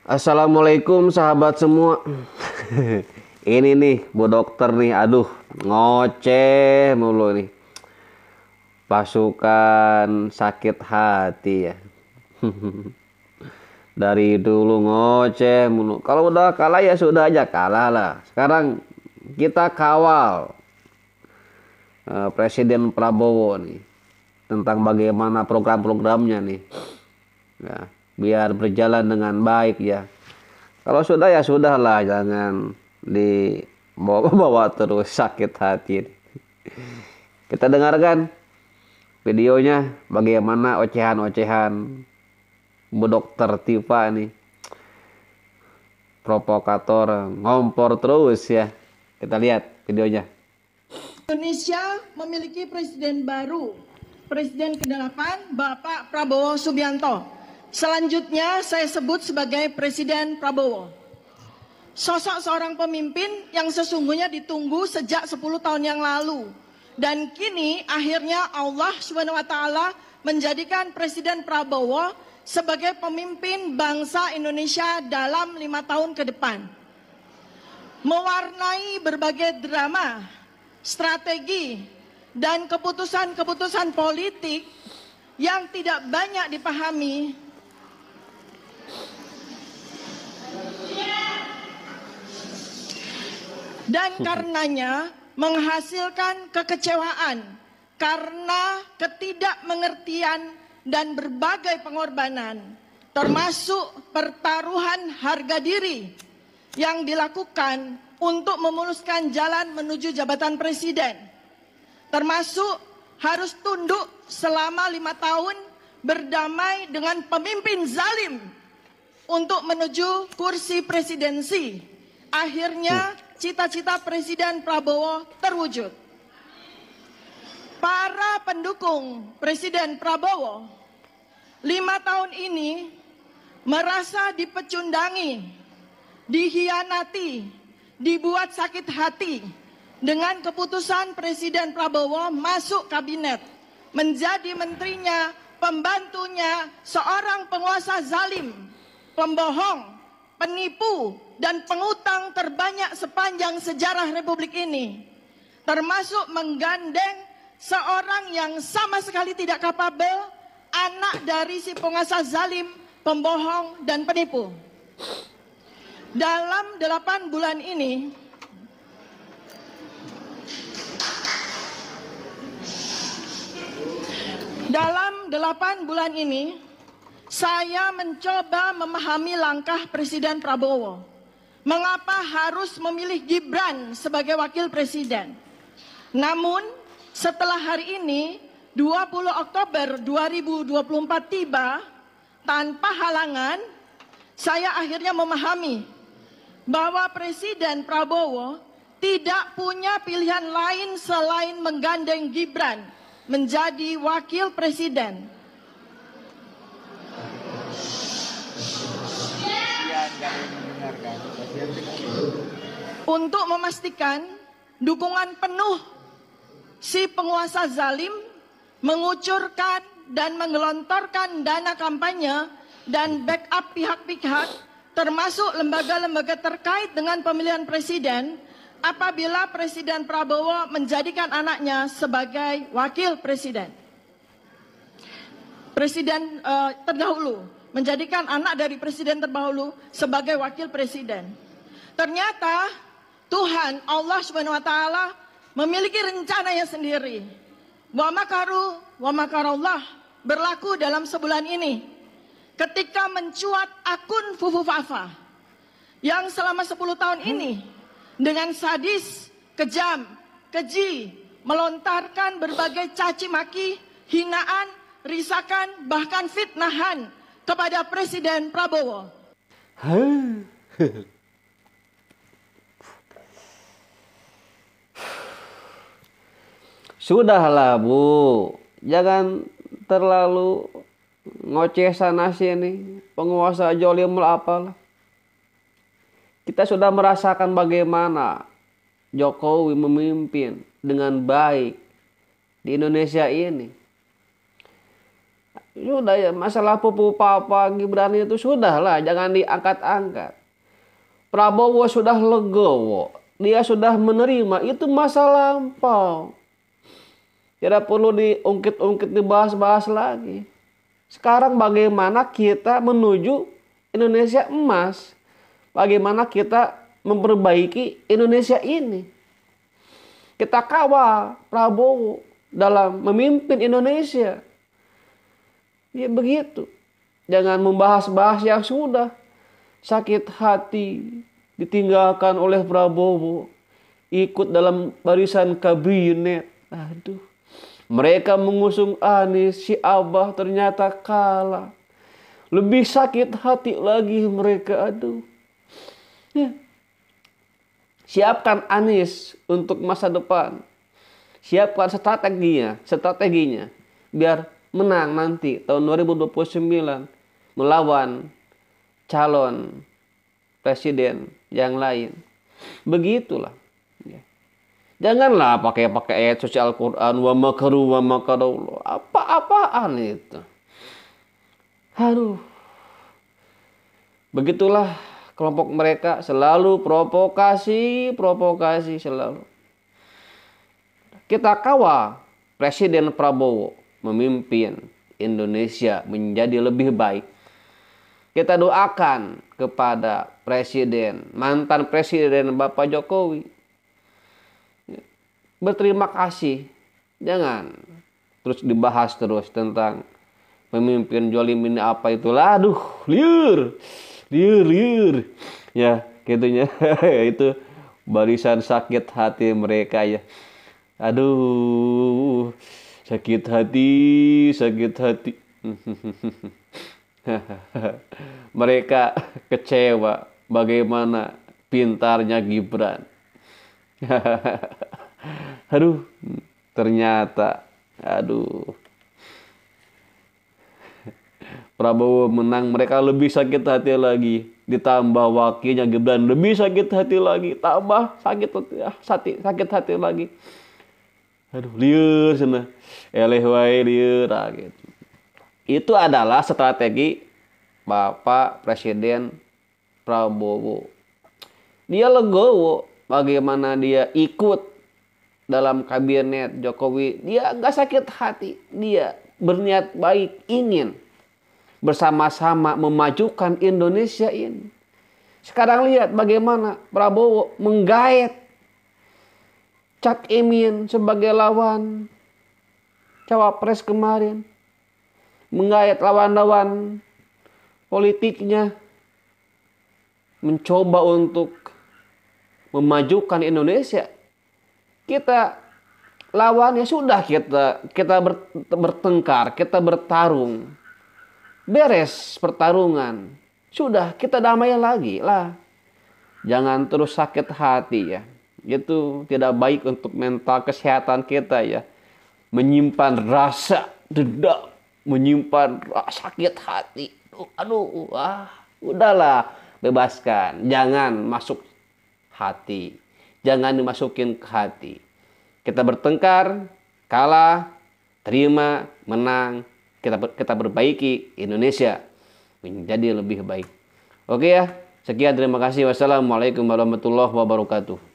Assalamualaikum sahabat semua. Ini nih Bu Dokter nih, aduh ngoceh mulu nih. Pasukan sakit hati ya. Dari dulu ngoceh mulu. Kalau udah kalah ya sudah aja kalah lah. Sekarang kita kawal Presiden Prabowo nih tentang bagaimana program-programnya nih. Ya, biar berjalan dengan baik ya. Kalau sudah ya sudahlah, jangan dibawa-bawa terus sakit hati. Kita dengarkan videonya bagaimana ocehan-ocehan Bu Dokter Tifa nih. Provokator ngompor terus ya. Kita lihat videonya. Indonesia memiliki presiden baru, Presiden ke-8 Bapak Prabowo Subianto. Selanjutnya saya sebut sebagai Presiden Prabowo. Sosok seorang pemimpin yang sesungguhnya ditunggu sejak 10 tahun yang lalu. Dan kini akhirnya Allah SWT menjadikan Presiden Prabowo sebagai pemimpin bangsa Indonesia dalam 5 tahun ke depan. Mewarnai berbagai drama, strategi, dan keputusan-keputusan politik yang tidak banyak dipahami dan karenanya menghasilkan kekecewaan karena ketidakmengertian dan berbagai pengorbanan, termasuk pertaruhan harga diri yang dilakukan untuk memuluskan jalan menuju jabatan presiden, termasuk harus tunduk selama 5 tahun berdamai dengan pemimpin zalim untuk menuju kursi presidensi. Akhirnya cita-cita Presiden Prabowo terwujud. Para pendukung Presiden Prabowo 5 tahun ini merasa dipecundangi, dihianati, dibuat sakit hati dengan keputusan Presiden Prabowo masuk kabinet, menjadi menterinya, pembantunya, seorang penguasa zalim, pembohong, penipu, dan pengutang terbanyak sepanjang sejarah Republik ini, termasuk menggandeng seorang yang sama sekali tidak kapabel, anak dari si penguasa zalim, pembohong, dan penipu. Dalam 8 bulan ini, saya mencoba memahami langkah Presiden Prabowo. Mengapa harus memilih Gibran sebagai wakil presiden? Namun, setelah hari ini, 20 Oktober 2024 tiba, tanpa halangan, saya akhirnya memahami bahwa Presiden Prabowo tidak punya pilihan lain selain menggandeng Gibran menjadi wakil presiden. Untuk memastikan dukungan penuh si penguasa zalim mengucurkan dan menggelontorkan dana kampanye dan backup pihak-pihak termasuk lembaga-lembaga terkait dengan pemilihan presiden apabila Presiden Prabowo menjadikan anaknya sebagai wakil presiden. Presiden terdahulu menjadikan anak dari presiden terdahulu sebagai wakil presiden. Ternyata Tuhan Allah SWT memiliki rencananya sendiri. Wa makaru wa makarallah berlaku dalam sebulan ini. Ketika mencuat akun Fufu Fafa yang selama 10 tahun ini dengan sadis, kejam, keji, melontarkan berbagai caci maki, hinaan, risakan, bahkan fitnahan kepada Presiden Prabowo. Sudahlah Bu, jangan terlalu ngoceh sana sini, penguasa jolim apalah. Kita sudah merasakan bagaimana Jokowi memimpin dengan baik di Indonesia ini. Sudah ya, masalah Pupu Papa Gibran itu sudahlah, jangan diangkat-angkat. Prabowo sudah legowo, dia sudah menerima, itu masa lampau. Tidak perlu diungkit-ungkit, dibahas-bahas lagi. Sekarang bagaimana kita menuju Indonesia emas? Bagaimana kita memperbaiki Indonesia ini? Kita kawal Prabowo dalam memimpin Indonesia. Ya begitu. Jangan membahas-bahas yang sudah. Sakit hati ditinggalkan oleh Prabowo. Ikut dalam barisan kabinet. Aduh. Mereka mengusung Anies, si Abah ternyata kalah. Lebih sakit hati lagi mereka. Aduh. Ya. Siapkan Anies untuk masa depan. Siapkan strateginya. Biar menang nanti tahun 2029 melawan calon presiden yang lain. Begitulah. Ya. Janganlah pakai ayat suci Al-Quran wa makaru wa makarullah. Apa-apaan itu. Aduh. Begitulah kelompok mereka, selalu provokasi selalu. Kita kawal Presiden Prabowo memimpin Indonesia menjadi lebih baik. Kita doakan kepada mantan presiden Bapak Jokowi. Berterima kasih. Jangan terus dibahas terus tentang pemimpin jolim ini apa itulah. Aduh, liur. Ya, gitunya. Itu barisan sakit hati mereka ya. Aduh, sakit hati. Mereka kecewa bagaimana pintarnya Gibran. Aduh, ternyata Prabowo menang, mereka lebih sakit hati lagi. Ditambah wakilnya Gibran lebih sakit hati lagi. Tambah sakit hati lagi. Aduh, liur sana. Eleh wae liur gitu. Itu adalah strategi Bapak Presiden Prabowo. Dia legowo bagaimana dia ikut dalam kabinet Jokowi. Dia gak sakit hati. Dia berniat baik, ingin bersama-sama memajukan Indonesia ini. Sekarang lihat bagaimana Prabowo menggait Cak Imin sebagai lawan cawapres kemarin. Menggait lawan-lawan politiknya. Mencoba untuk memajukan Indonesia. Kita lawannya sudah kita bertengkar, kita bertarung. Beres pertarungan. Sudah, kita damai lagi lah. Jangan terus sakit hati ya. Itu tidak baik untuk mental kesehatan kita ya. Menyimpan rasa dendam, menyimpan sakit hati. Aduh, udahlah, bebaskan. Jangan masuk hati. Jangan dimasukin ke hati. Kita bertengkar, kalah, terima, menang. Kita perbaiki Indonesia menjadi lebih baik. Oke ya, sekian, terima kasih. Wassalamualaikum warahmatullahi wabarakatuh.